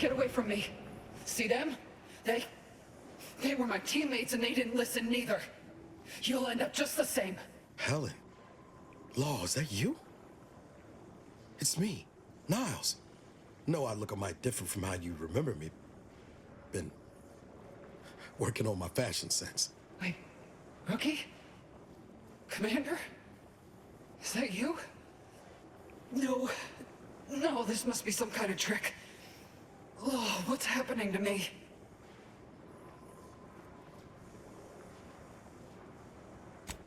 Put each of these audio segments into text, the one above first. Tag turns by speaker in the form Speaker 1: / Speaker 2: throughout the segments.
Speaker 1: Get away from me. See them? They were my teammates and they didn't listen neither. You'll end up just the same.
Speaker 2: Helen. Law, is that you? It's me, Niles. No, I look a mite different from how you remember me. Been working on my fashion sense.
Speaker 1: Wait, Rookie? Commander? Is that you? No, this must be some kind of trick. Oh, what's happening to me?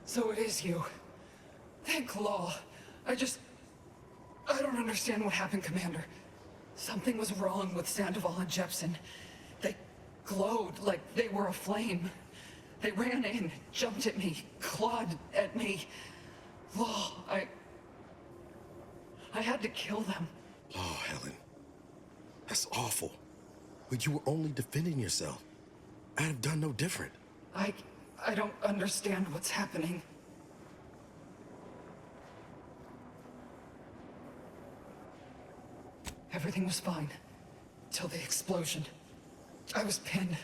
Speaker 1: So it is you. Thank Law. I don't understand what happened, Commander. Something was wrong with Sandoval and Jepson. They glowed like they were aflame. They ran in, jumped at me, clawed at me. Law, I had to kill them.
Speaker 2: Oh, Helen. That's awful. But you were only defending yourself. I'd have done no different.
Speaker 1: I don't understand what's happening. Everything was fine. Till the explosion. I was pinned.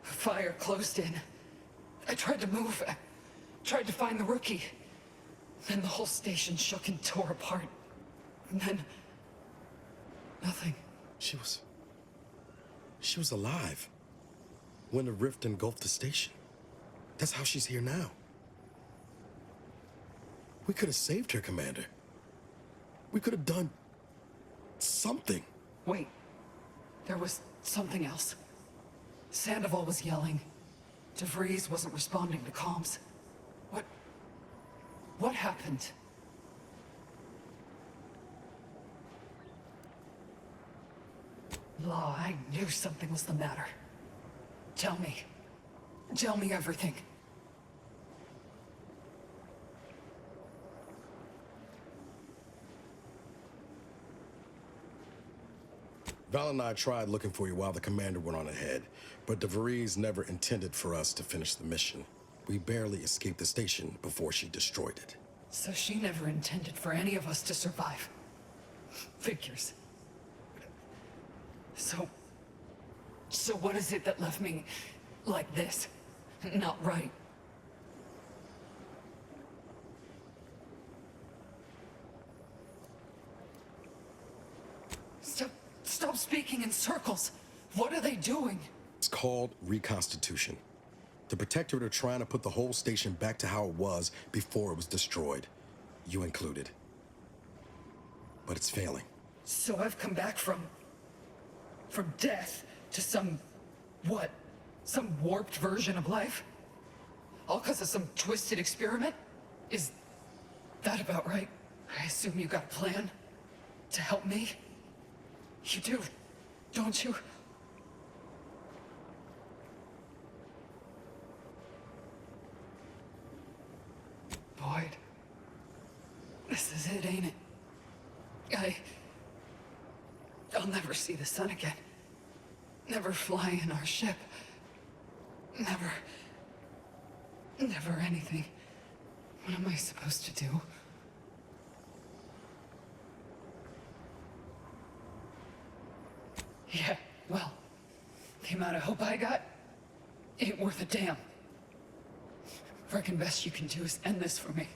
Speaker 1: Fire closed in. I tried to move. I tried to find the Rookie. Then the whole station shook and tore apart. And then... nothing.
Speaker 2: She was alive when the rift engulfed the station. That's how she's here now. We could have saved her, Commander. We could have done something.
Speaker 1: Wait. There was something else. Sandoval was yelling. DeVries wasn't responding to comms. What happened? Law, I knew something was the matter. Tell me. Tell me everything.
Speaker 2: Val and I tried looking for you while the commander went on ahead, but DeVries never intended for us to finish the mission. We barely escaped the station before she destroyed it.
Speaker 1: So she never intended for any of us to survive. Figures. So what is it that left me like this? Not right. Stop speaking in circles. What are they doing?
Speaker 2: It's called reconstitution. The Protectorate are trying to put the whole station back to how it was before it was destroyed. You included. But it's failing.
Speaker 1: So I've come back from death to some warped version of life? All because of some twisted experiment? Is that about right? I assume you got a plan to help me? You do, don't you? Boyd. This is it, ain't it? I'll never see the sun again. Never fly in our ship. Never anything. What am I supposed to do? Yeah, well, the amount of hope I got ain't worth a damn. Reckon best you can do is end this for me.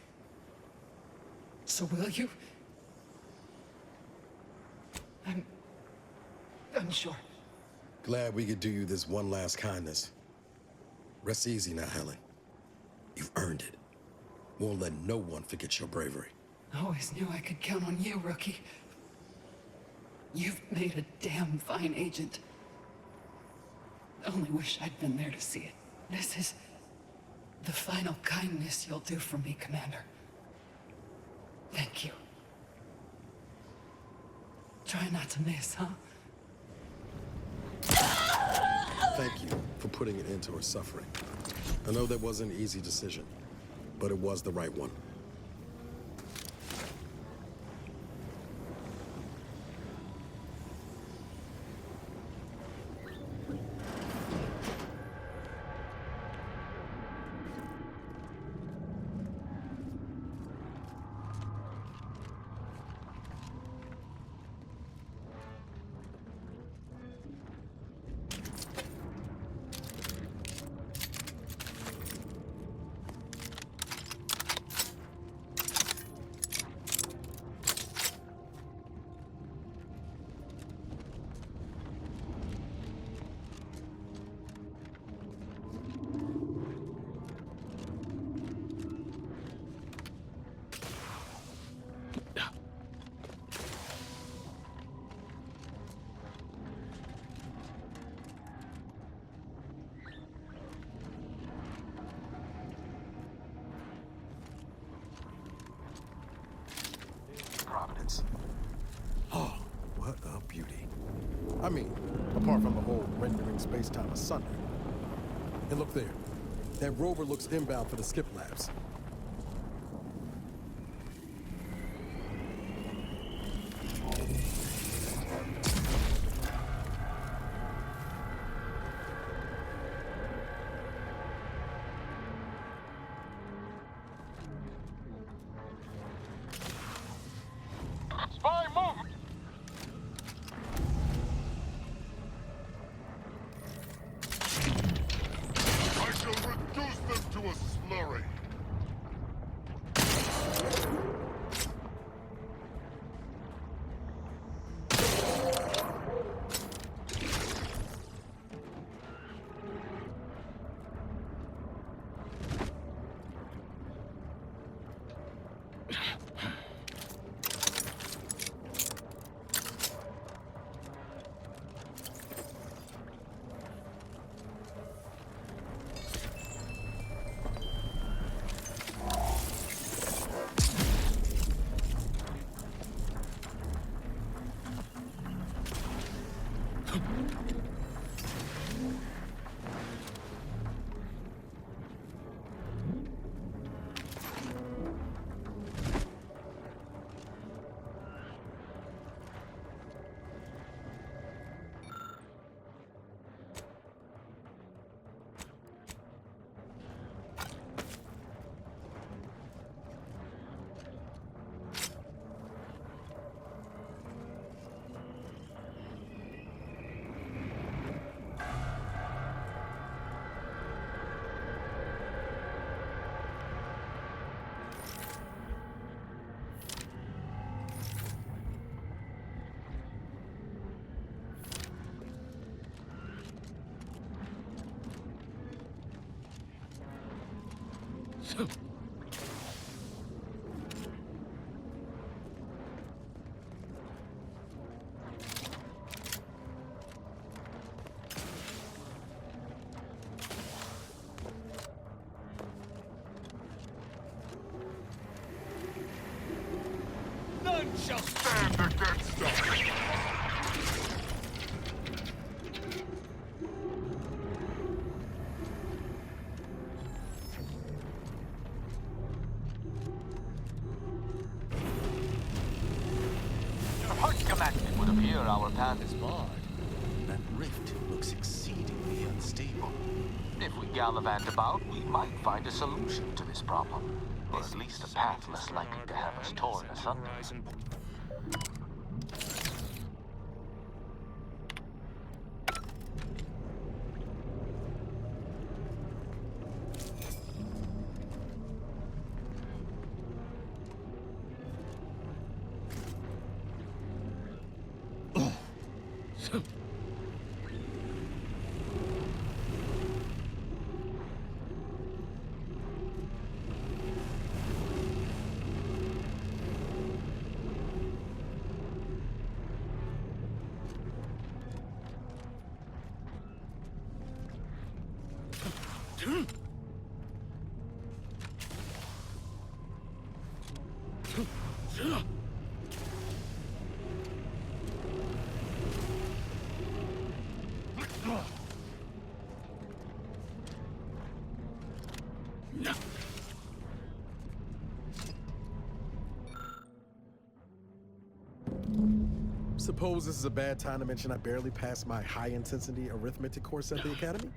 Speaker 1: So will you? I'm unsure.
Speaker 2: Glad we could do you this one last kindness. Rest easy now, Helen. You've earned it. Won't let no one forget your bravery.
Speaker 1: I always knew I could count on you, Rookie. You've made a damn fine agent. Only wish I'd been there to see it. This is the final kindness you'll do for me, Commander. Thank you. Try not to miss, huh?
Speaker 2: Thank you for putting an end to her suffering. I know that wasn't an easy decision, but it was the right one. lines. Oh, what a beauty. I mean, apart from the whole rendering space-time asunder. And look there. That rover looks inbound for the skip labs.
Speaker 3: Spy movement! I shall reduce them to a slurry.
Speaker 4: None shall
Speaker 3: Stand against us!
Speaker 4: It would appear our path is barred.
Speaker 5: That rift looks exceedingly unstable.
Speaker 4: If we gallivant about, we might find a solution to this problem. Or at least a path less likely to have us torn asunder.
Speaker 2: Suppose this is a bad time to mention I barely passed my high-intensity arithmetic course at the academy?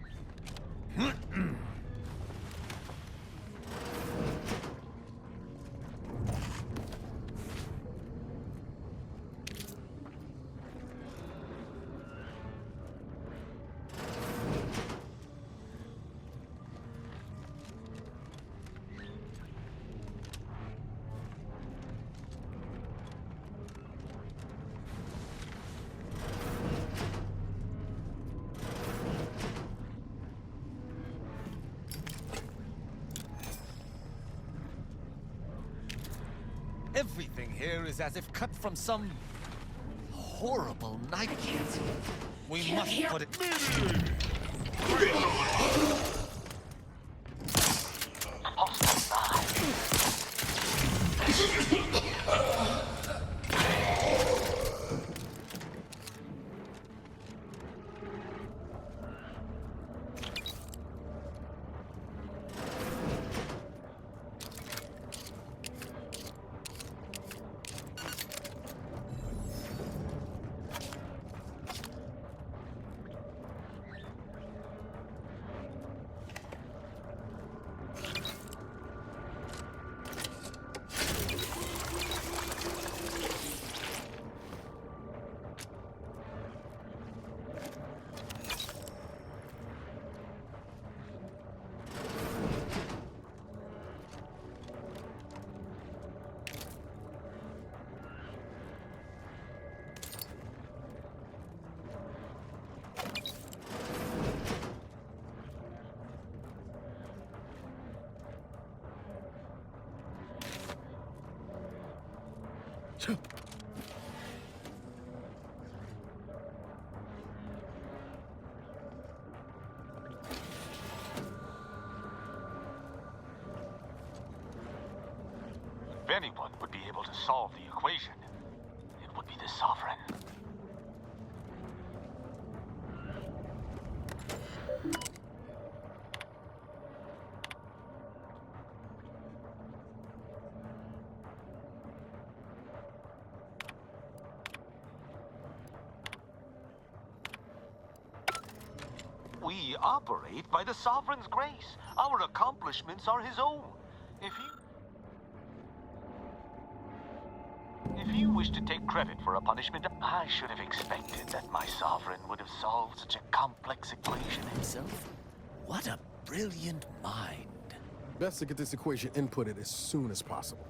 Speaker 5: Everything here is as if cut from some horrible nightmare. We must put it.
Speaker 4: If anyone would be able to solve the equation, it would be the Sovereign. We operate by the Sovereign's grace. Our accomplishments are his own. If you wish to take credit for a punishment, I should have expected that my Sovereign would have solved such a complex equation himself.
Speaker 5: What a brilliant mind.
Speaker 2: Best to get this equation inputted as soon as possible.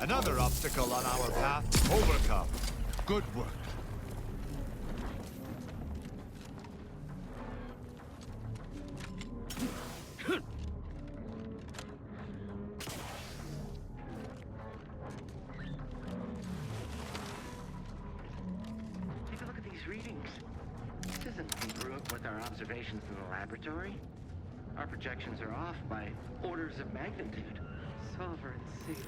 Speaker 5: Another obstacle on our path overcome. Good work.
Speaker 6: Take a look at these readings. This isn't congruent with our observations in the laboratory. Our projections are off by orders of magnitude.
Speaker 1: Sovereign sakes.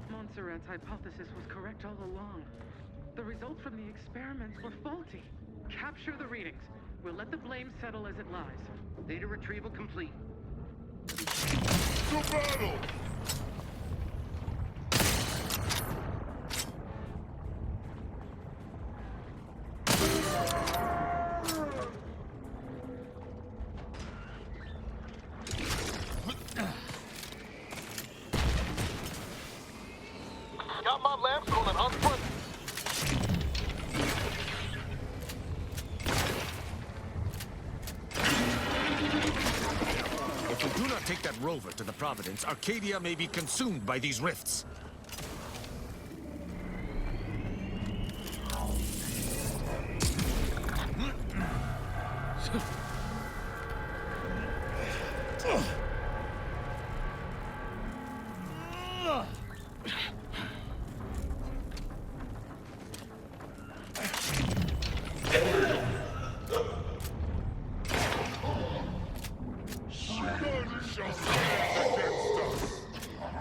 Speaker 1: Montserrat's hypothesis was correct all along. The results from the experiments were faulty. Capture the readings. We'll let the blame settle as it lies.
Speaker 6: Data retrieval complete.
Speaker 3: To battle!
Speaker 4: Got my lamps on and on foot.
Speaker 5: If we do not take that rover to the Providence, Arcadia may be consumed by these rifts.
Speaker 3: None shall stand against us!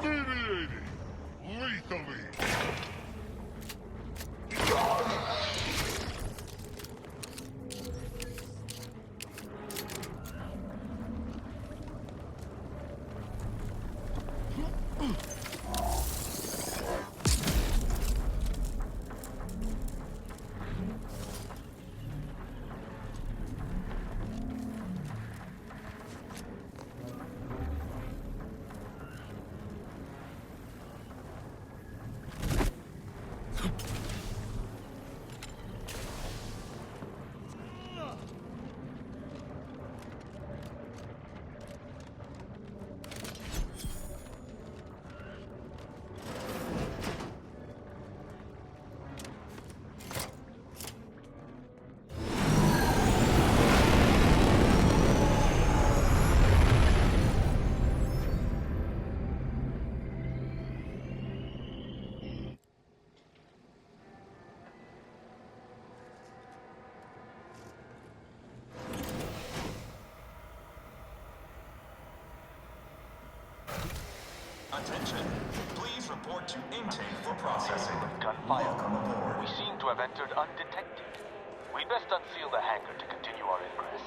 Speaker 3: Mediating! Lethally!
Speaker 7: Attention. Please report to intake for processing.
Speaker 4: Gunfire.
Speaker 7: Welcome aboard.
Speaker 4: We seem to have entered undetected. We'd best unseal the hangar to continue our ingress.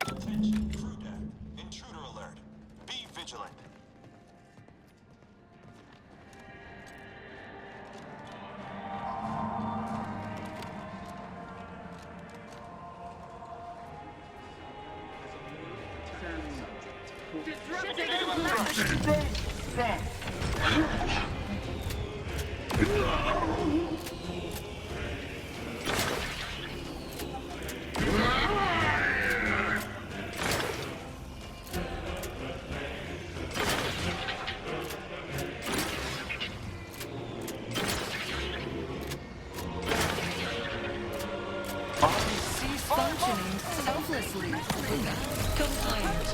Speaker 7: Attention, crew deck. Intruder alert. Be vigilant.
Speaker 8: Cease functioning selflessly. Compliant.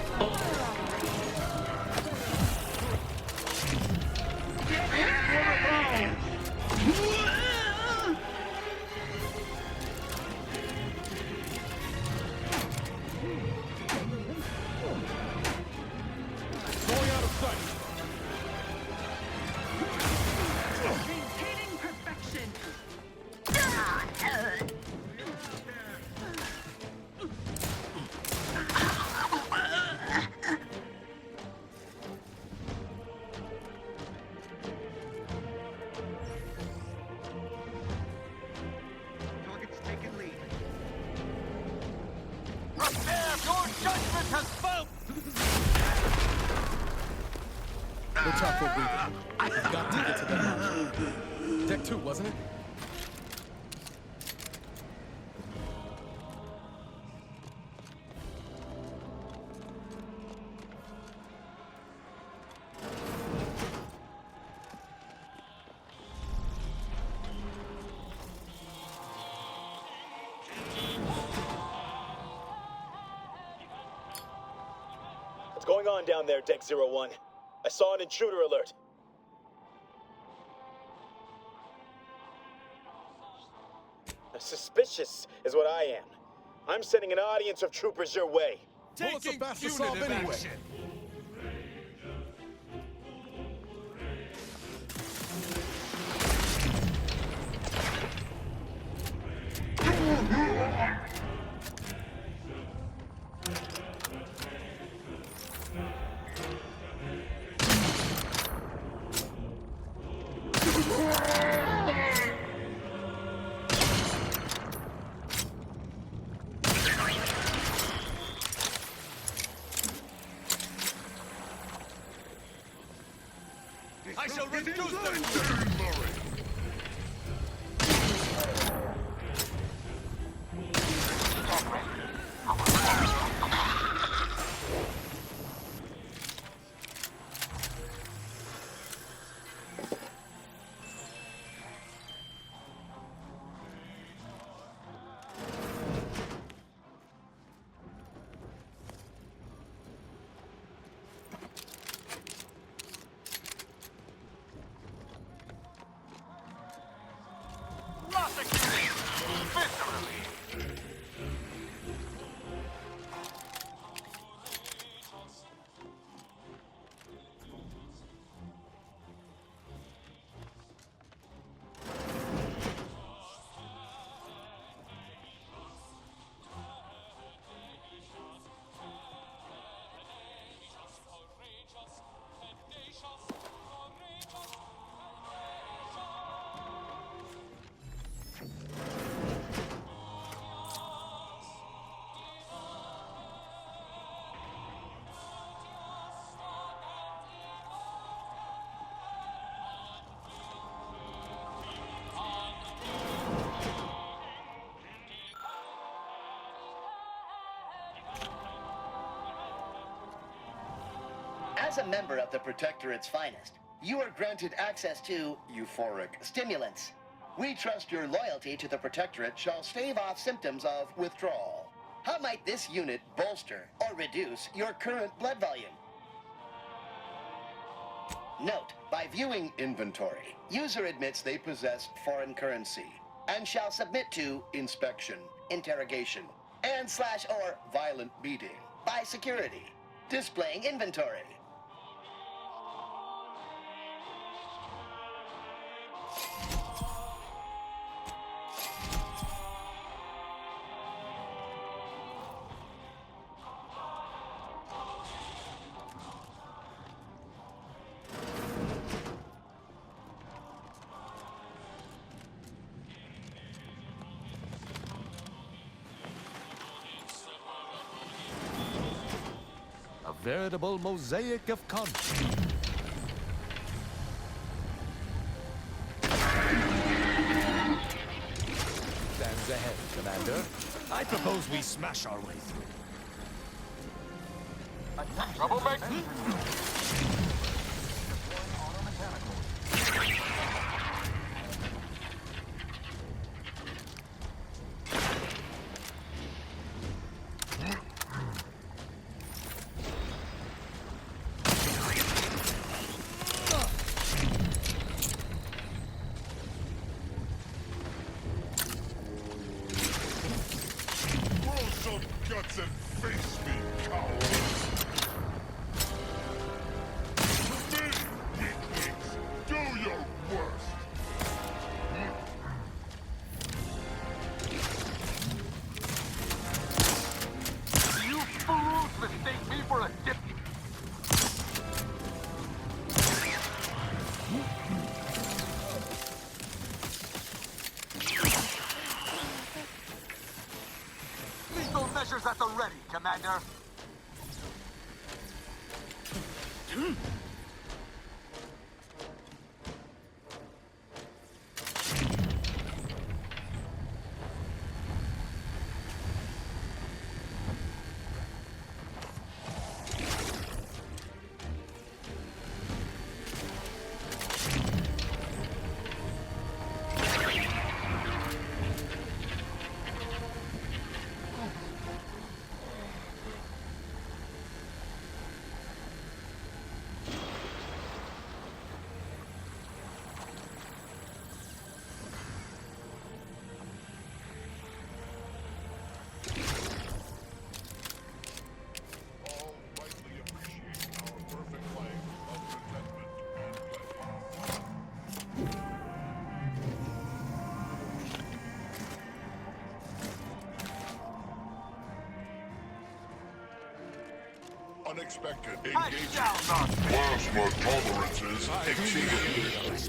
Speaker 5: Going out of sight.
Speaker 8: Maintaining perfection.
Speaker 6: Target's taking lead.
Speaker 5: Prepare! Your judgment has spoken!
Speaker 2: No time for breathing. We've got to get to that house. Deck 2, wasn't it?
Speaker 9: What's going on down there, Deck 01? I saw an intruder alert. Suspicious is what I am. I'm sending an audience of troopers your way.
Speaker 2: Bullets are
Speaker 5: Taking
Speaker 2: fast to solve
Speaker 5: punitive
Speaker 2: anyway.
Speaker 5: action. I shall reduce them!
Speaker 10: As a member of the Protectorate's finest, you are granted access to euphoric stimulants. We trust your loyalty to the Protectorate shall stave off symptoms of withdrawal. How might this unit bolster or reduce your current blood volume? Note, by viewing inventory, user admits they possess foreign currency and shall submit to inspection, interrogation, and / or violent beating by security. Displaying inventory.
Speaker 5: A veritable mosaic of content. Stands ahead, Commander. I propose we smash our way through.
Speaker 4: Troublemaker!
Speaker 3: Grow some guts and face me, coward! Me, weaklings! Do your worst!
Speaker 4: You fools mistake me for a dip. Lethal measures at the ready, Commander.
Speaker 3: All rightly appreciate our perfect life of contentment and pleasure. Unexpected engagement. Plasma tolerances exceeded.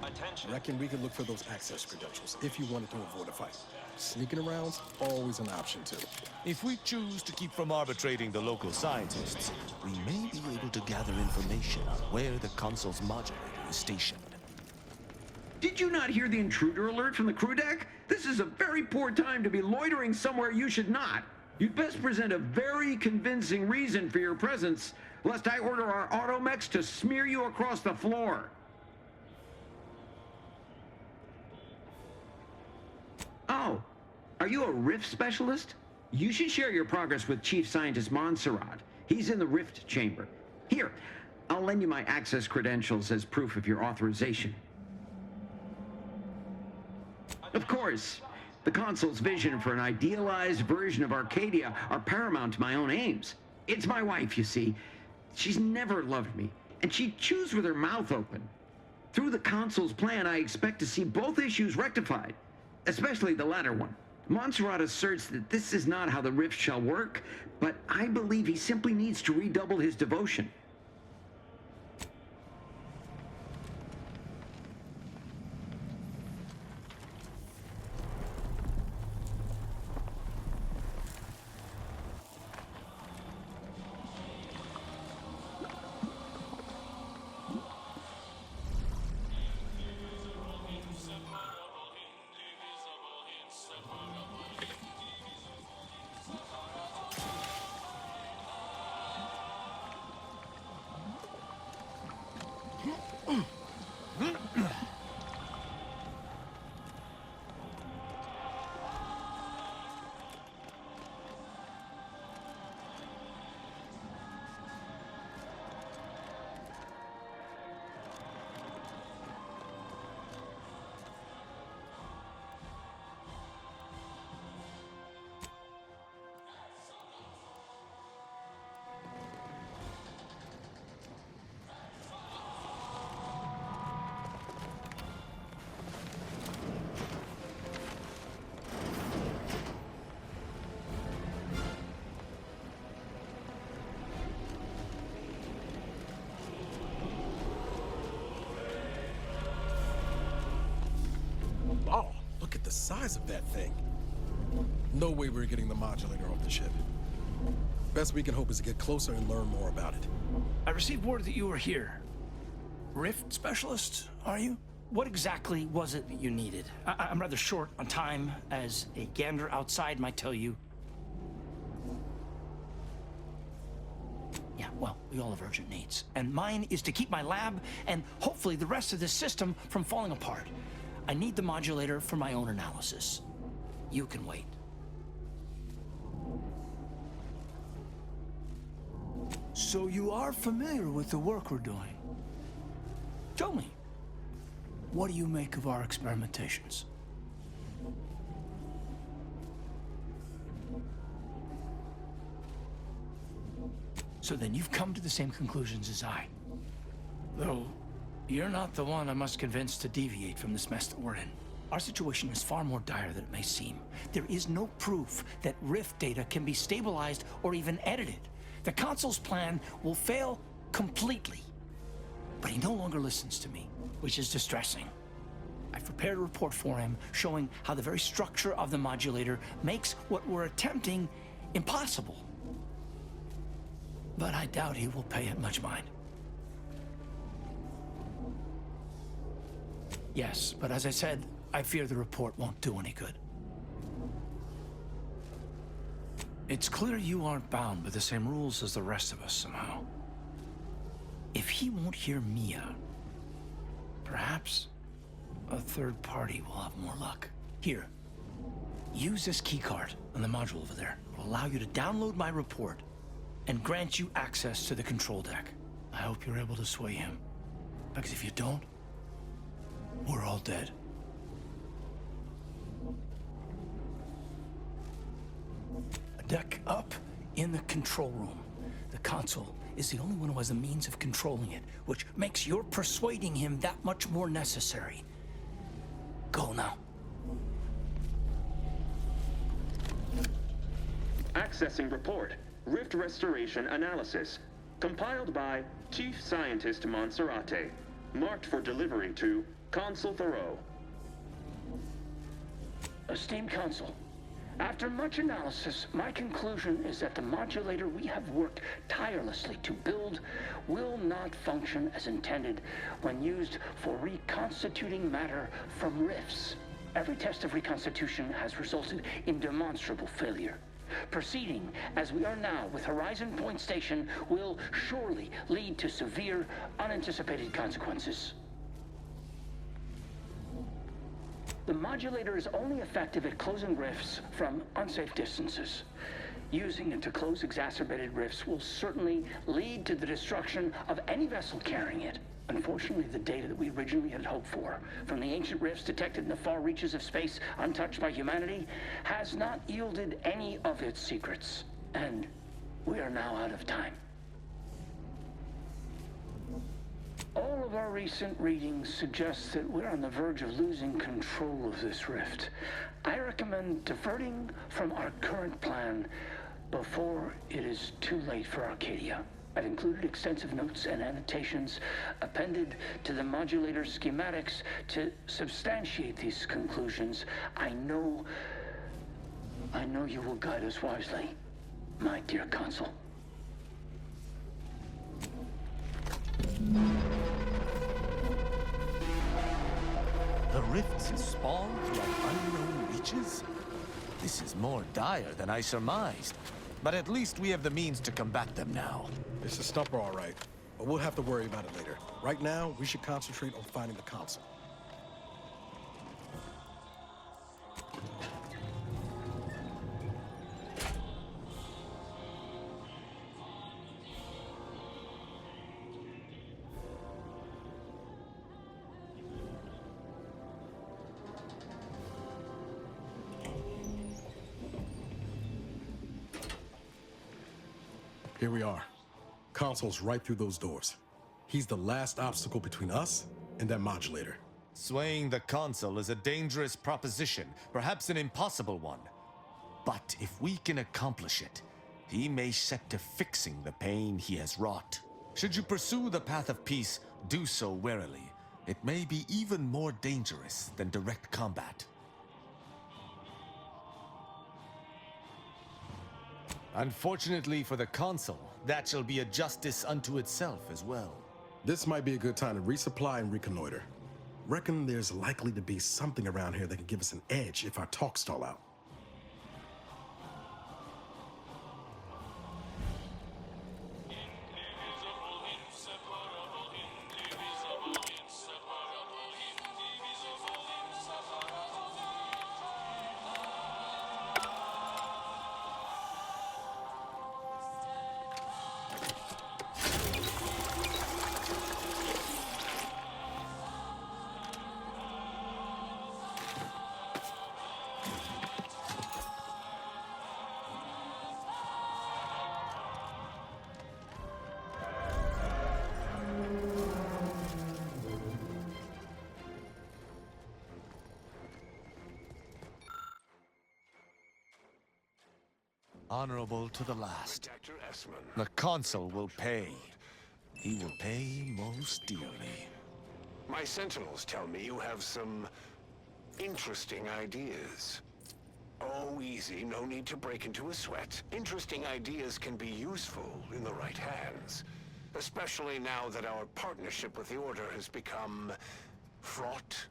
Speaker 7: Attention.
Speaker 2: Reckon we could look for those access credentials if you wanted to avoid a fight. Sneaking around's always an option too.
Speaker 5: If we choose to keep from arbitrating the local scientists, we may be able to gather information on where the console's modulator is stationed.
Speaker 6: Did you not hear the intruder alert from the crew deck? This is a very poor time to be loitering somewhere you should not. You'd best present a very convincing reason for your presence, lest I order our automechs to smear you across the floor. Oh, are you a rift specialist? You should share your progress with Chief Scientist Montserrat. He's in the rift chamber. Here, I'll lend you my access credentials as proof of your authorization. Of course, the console's vision for an idealized version of Arcadia are paramount to my own aims. It's my wife, you see. She's never loved me, and she chews with her mouth open. Through the console's plan, I expect to see both issues rectified, especially the latter one. Montserrat asserts that this is not how the rift shall work, but I believe he simply needs to redouble his devotion.
Speaker 2: Law, look at the size of that thing. No way we're getting the modulator off the ship. Best we can hope is to get closer and learn more about it.
Speaker 11: I received word that you were here. Rift specialist, are you? What exactly was it that you needed? I'm rather short on time, as a gander outside might tell you. Yeah, well, we all have urgent needs. And mine is to keep my lab and hopefully the rest of this system from falling apart. I need the modulator for my own analysis. You can wait. So you are familiar with the work we're doing? Tell me, what do you make of our experimentations? So then you've come to the same conclusions as I. Though, you're not the one I must convince to deviate from this mess that we're in. Our situation is far more dire than it may seem. There is no proof that Rift data can be stabilized or even edited. The console's plan will fail completely. But he no longer listens to me, which is distressing. I've prepared a report for him showing how the very structure of the modulator makes what we're attempting impossible. But I doubt he will pay it much mind. Yes, but as I said, I fear the report won't do any good. It's clear you aren't bound by the same rules as the rest of us somehow. If he won't hear me out, perhaps a third party will have more luck. Here, use this keycard on the module over there. It will allow you to download my report and grant you access to the control deck. I hope you're able to sway him, because if you don't, we're all dead. A deck up in the control room. The console is the only one who has the means of controlling it, which makes your persuading him that much more necessary. Go now.
Speaker 12: Accessing report. Rift Restoration Analysis. Compiled by Chief Scientist Monserrate. Marked for delivery to Consul Thoreau.
Speaker 11: Esteemed Consul, after much analysis, my conclusion is that the modulator we have worked tirelessly to build will not function as intended when used for reconstituting matter from rifts. Every test of reconstitution has resulted in demonstrable failure. Proceeding as we are now with Horizon Point Station will surely lead to severe, unanticipated consequences. The modulator is only effective at closing rifts from unsafe distances. Using it to close exacerbated rifts will certainly lead to the destruction of any vessel carrying it. Unfortunately, the data that we originally had hoped for from the ancient rifts detected in the far reaches of space untouched by humanity has not yielded any of its secrets. And we are now out of time. All of our recent readings suggest that we're on the verge of losing control of this rift. I recommend diverting from our current plan before it is too late for Arcadia. I've included extensive notes and annotations appended to the modulator schematics to substantiate these conclusions. I know you will guide us wisely, my dear Consul.
Speaker 5: The rifts spawn throughout unknown reaches? This is more dire than I surmised. But at least we have the means to combat them now.
Speaker 2: It's a stumper, all right. But we'll have to worry about it later. Right now, we should concentrate on finding the console. Here we are. Console's right through those doors. He's the last obstacle between us and that modulator.
Speaker 5: Swaying the console is a dangerous proposition, perhaps an impossible one. But if we can accomplish it, he may set to fixing the pain he has wrought. Should you pursue the path of peace, do so warily. It may be even more dangerous than direct combat. Unfortunately for the console, that shall be a justice unto itself as well.
Speaker 2: This might be a good time to resupply and reconnoiter. Reckon there's likely to be something around here that can give us an edge if our talks stall out.
Speaker 5: Honorable to the last. The consul will pay. He will pay most dearly.
Speaker 13: My sentinels tell me you have some interesting ideas. Oh, easy. No need to break into a sweat. Interesting ideas can be useful in the right hands. Especially now that our partnership with the Order has become fraught.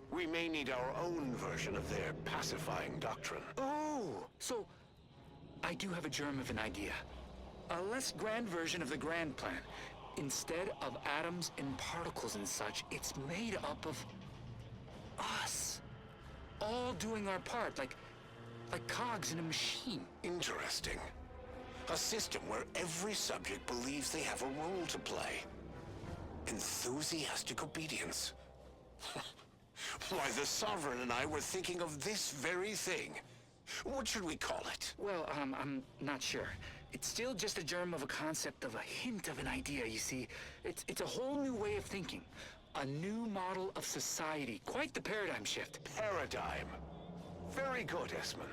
Speaker 13: We may need our own version of their pacifying doctrine.
Speaker 11: Oh, so I do have a germ of an idea. A less grand version of the grand plan. Instead of atoms and particles and such, it's made up of us. All doing our part, like cogs in a machine.
Speaker 13: Interesting. A system where every subject believes they have a role to play. Enthusiastic obedience. Why, the Sovereign and I were thinking of this very thing. What should we call it?
Speaker 11: Well, I'm not sure. It's still just a germ of a concept, of a hint of an idea, you see. It's a whole new way of thinking. A new model of society. Quite the paradigm shift.
Speaker 13: Paradigm. Very good, Esmond.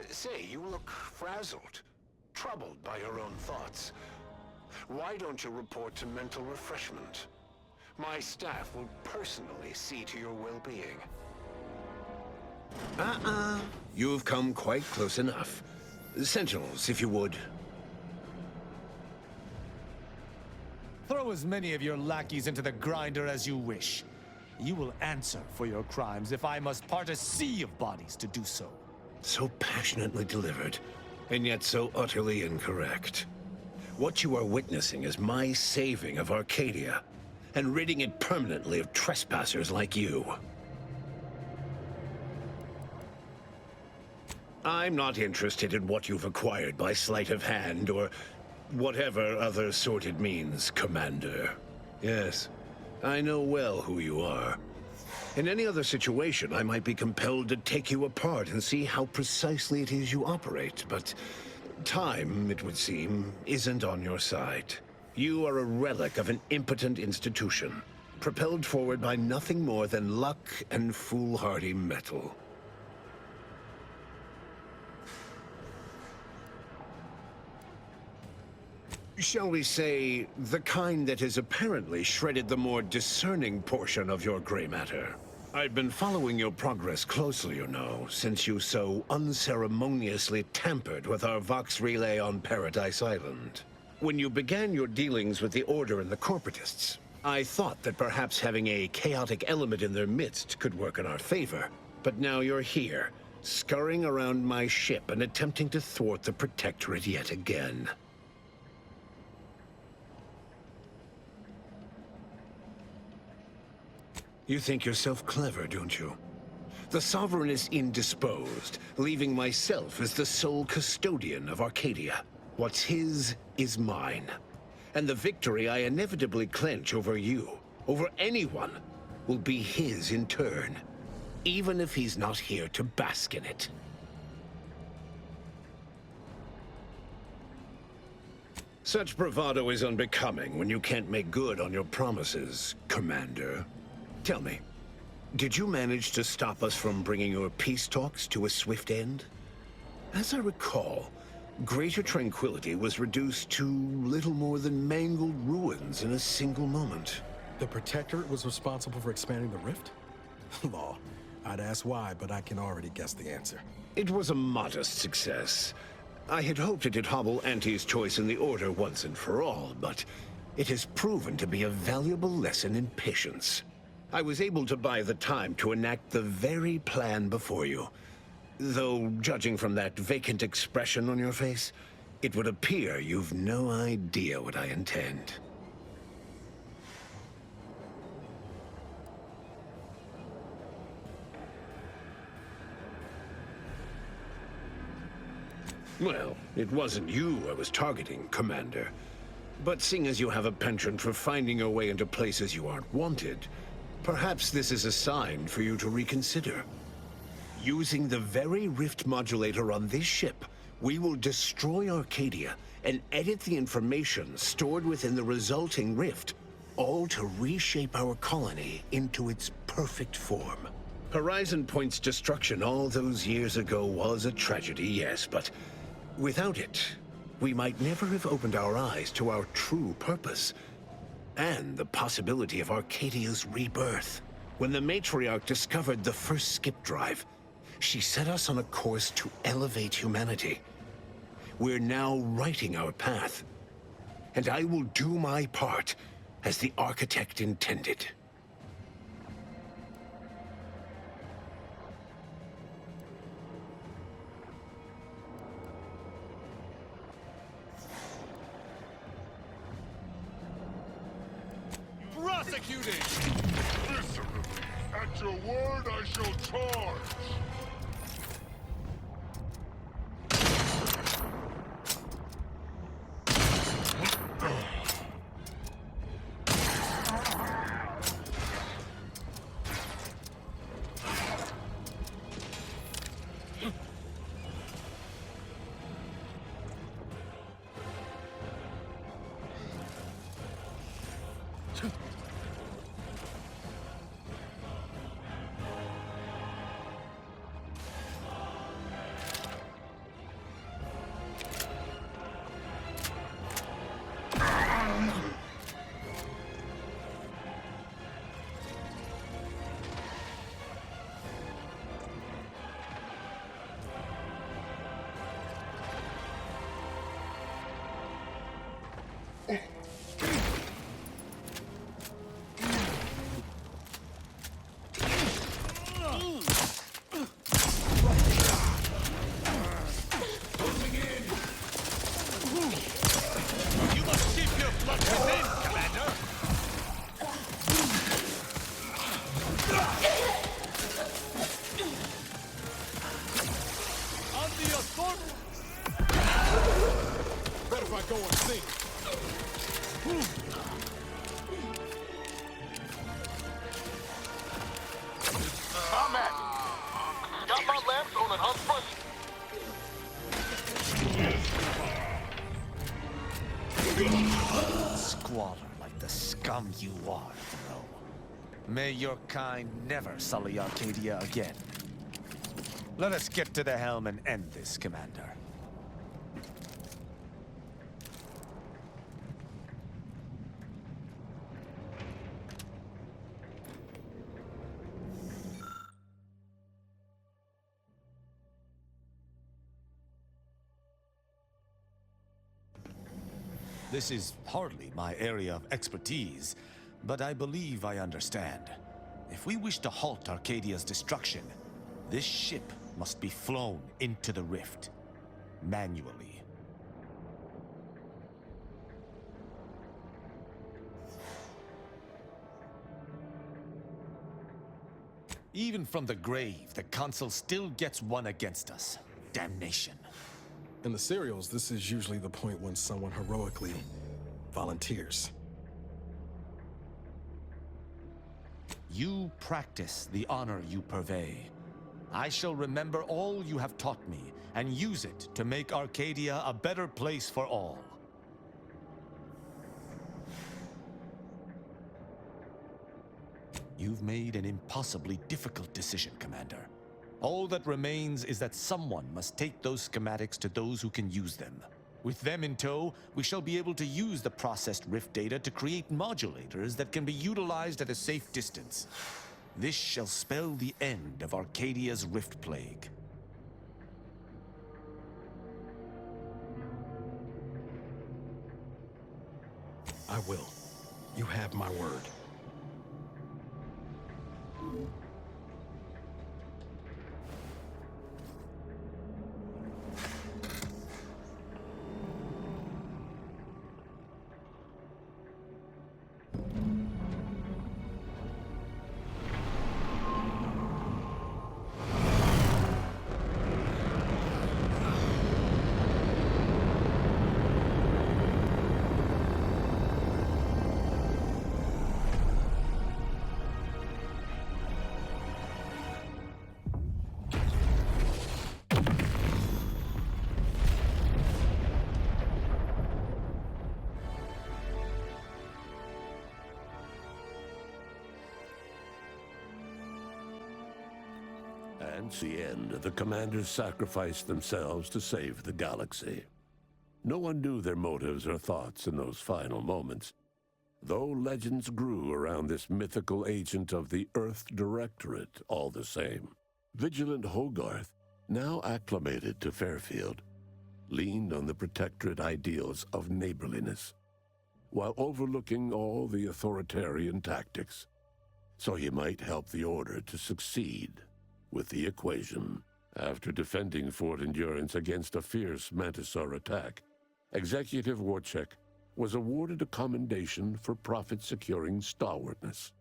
Speaker 13: Say, you look frazzled, troubled by your own thoughts. Why don't you report to mental refreshment? My staff will personally see to your well-being. You've come quite close enough. Sentinels, if you would.
Speaker 5: Throw as many of your lackeys into the grinder as you wish. You will answer for your crimes if I must part a sea of bodies to do so.
Speaker 13: So passionately delivered, and yet so utterly incorrect. What you are witnessing is my saving of Arcadia, and ridding it permanently of trespassers like you. I'm not interested in what you've acquired by sleight of hand, or whatever other sordid means, Commander. Yes, I know well who you are. In any other situation, I might be compelled to take you apart and see how precisely it is you operate, but time, it would seem, isn't on your side. You are a relic of an impotent institution, propelled forward by nothing more than luck and foolhardy metal. Shall we say, the kind that has apparently shredded the more discerning portion of your gray matter. I've been following your progress closely, you know, since you so unceremoniously tampered with our Vox relay on Paradise Island. When you began your dealings with the Order and the Corporatists, I thought that perhaps having a chaotic element in their midst could work in our favor. But now you're here, scurrying around my ship and attempting to thwart the Protectorate yet again. You think yourself clever, don't you? The Sovereign is indisposed, leaving myself as the sole custodian of Arcadia. What's his is mine. And the victory I inevitably clench over you, over anyone, will be his in turn, even if he's not here to bask in it. Such bravado is unbecoming when you can't make good on your promises, Commander. Tell me, did you manage to stop us from bringing your peace talks to a swift end? As I recall, Greater Tranquility was reduced to little more than mangled ruins in a single moment.
Speaker 2: The Protectorate was responsible for expanding the rift? Law. I'd ask why, but I can already guess the answer.
Speaker 13: It was a modest success. I had hoped it'd hobble Auntie's choice in the Order once and for all, but it has proven to be a valuable lesson in patience. I was able to buy the time to enact the very plan before you. Though, judging from that vacant expression on your face, it would appear you've no idea what I intend. Well, it wasn't you I was targeting, Commander. But seeing as you have a penchant for finding your way into places you aren't wanted, perhaps this is a sign for you to reconsider. Using the very rift modulator on this ship, we will destroy Arcadia and edit the information stored within the resulting rift, all to reshape our colony into its perfect form. Horizon Point's destruction all those years ago was a tragedy, yes, but without it, we might never have opened our eyes to our true purpose and the possibility of Arcadia's rebirth. When the Matriarch discovered the first skip drive, she set us on a course to elevate humanity. We're now writing our path, and I will do my part as the architect intended.
Speaker 3: Prosecuting! Viscerally, at your word I shall charge!
Speaker 5: Squalor like the scum you are, Thro. May your kind never sully Arcadia again. Let us get to the helm and end this, Commander. This is hardly my area of expertise, but I believe I understand. If we wish to halt Arcadia's destruction, this ship must be flown into the rift, manually. Even from the grave, the Consul still gets one against us. Damnation.
Speaker 2: In the serials, this is usually the point when someone heroically volunteers.
Speaker 5: You practice the honor you purvey. I shall remember all you have taught me and use it to make Arcadia a better place for all. You've made an impossibly difficult decision, Commander. All that remains is that someone must take those schematics to those who can use them. With them in tow, we shall be able to use the processed rift data to create modulators that can be utilized at a safe distance. This shall spell the end of Arcadia's rift plague.
Speaker 2: I will. You have my word.
Speaker 14: And the end, the commanders sacrificed themselves to save the galaxy. No one knew their motives or thoughts in those final moments, though legends grew around this mythical agent of the Earth Directorate all the same. Vigilant Hogarth, now acclimated to Fairfield, leaned on the Protectorate ideals of neighborliness, while overlooking all the authoritarian tactics, so he might help the Order to succeed with the equation. After defending Fort Endurance against a fierce Mantisaur attack, Executive Warchek was awarded a commendation for profit-securing stalwartness,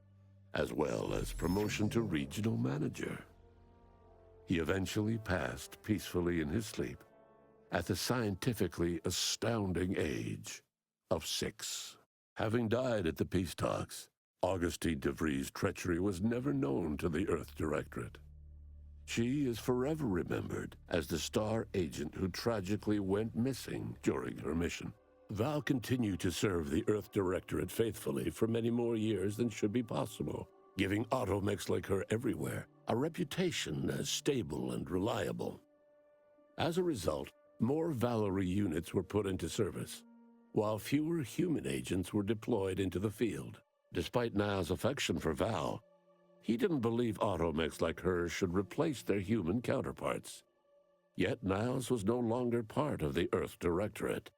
Speaker 14: as well as promotion to regional manager. He eventually passed peacefully in his sleep at the scientifically astounding age of 6. Having died at the peace talks, Augustine DeVries' treachery was never known to the Earth Directorate. She is forever remembered as the star agent who tragically went missing during her mission. Val continued to serve the Earth Directorate faithfully for many more years than should be possible, giving automechs like her everywhere a reputation as stable and reliable. As a result, more Valerie units were put into service, while fewer human agents were deployed into the field. Despite Niles' affection for Val, he didn't believe automechs like hers should replace their human counterparts. Yet Niles was no longer part of the Earth Directorate,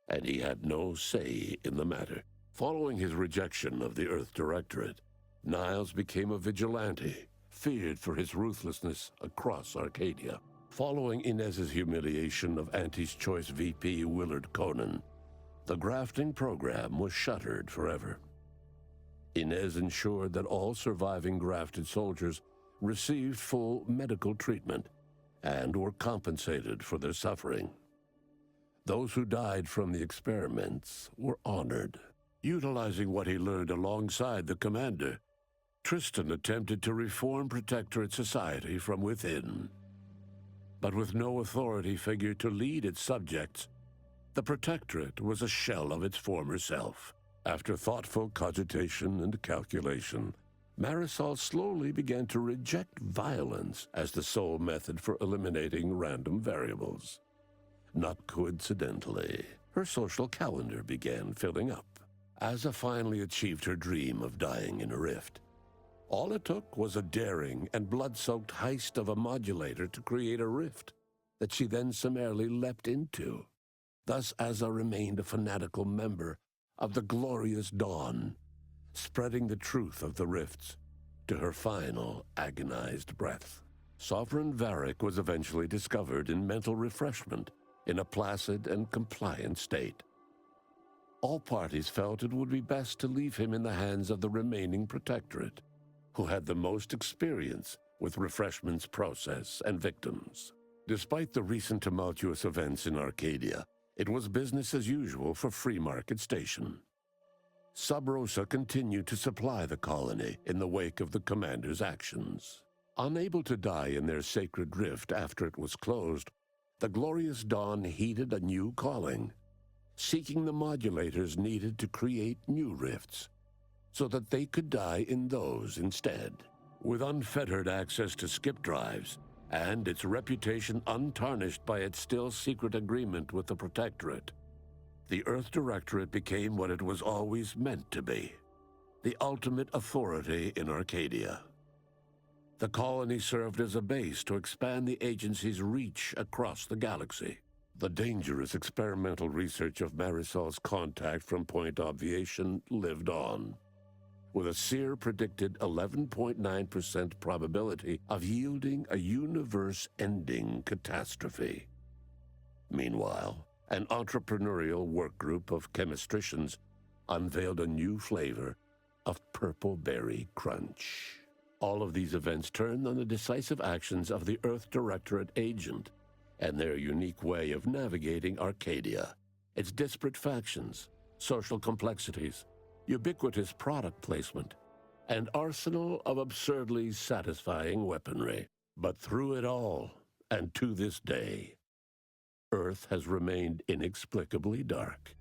Speaker 14: and he had no say in the matter. Following his rejection of the Earth Directorate, Niles became a vigilante, feared for his ruthlessness across Arcadia. Following Inez's humiliation of Auntie's Choice VP Willard Conan, the grafting program was shuttered forever. Inez ensured that all surviving grafted soldiers received full medical treatment and were compensated for their suffering. Those who died from the experiments were honored. Utilizing what he learned alongside the commander, Tristan attempted to reform Protectorate society from within. But with no authority figure to lead its subjects, the Protectorate was a shell of its former self. After thoughtful cogitation and calculation, Marisol slowly began to reject violence as the sole method for eliminating random variables. Not coincidentally, her social calendar began filling up. Asa finally achieved her dream of dying in a rift. All it took was a daring and blood-soaked heist of a modulator to create a rift that she then summarily leapt into. Thus Asa remained a fanatical member of the Glorious Dawn, spreading the truth of the rifts to her final agonized breath. Sovereign Varric was eventually discovered in mental refreshment in a placid and compliant state. All parties felt it would be best to leave him in the hands of the remaining Protectorate, who had the most experience with refreshment's process and victims. Despite the recent tumultuous events in Arcadia, it was business as usual for Free Market Station. Sub Rosa continued to supply the colony in the wake of the commander's actions. Unable to die in their sacred rift after it was closed, the Glorious Dawn heeded a new calling, seeking the modulators needed to create new rifts, so that they could die in those instead. With unfettered access to skip drives, and its reputation untarnished by its still secret agreement with the Protectorate. The Earth Directorate became what it was always meant to be, the ultimate authority in Arcadia. The colony served as a base to expand the agency's reach across the galaxy. The dangerous experimental research of Marisol's contact from Point Obviation lived on, with a Seer predicted 11.9% probability of yielding a universe-ending catastrophe. Meanwhile, an entrepreneurial work group of chemistricians unveiled a new flavor of Purple Berry Crunch. All of these events turned on the decisive actions of the Earth Directorate agent and their unique way of navigating Arcadia, its disparate factions, social complexities, ubiquitous product placement, and arsenal of absurdly satisfying weaponry. But through it all, and to this day, Earth has remained inexplicably dark.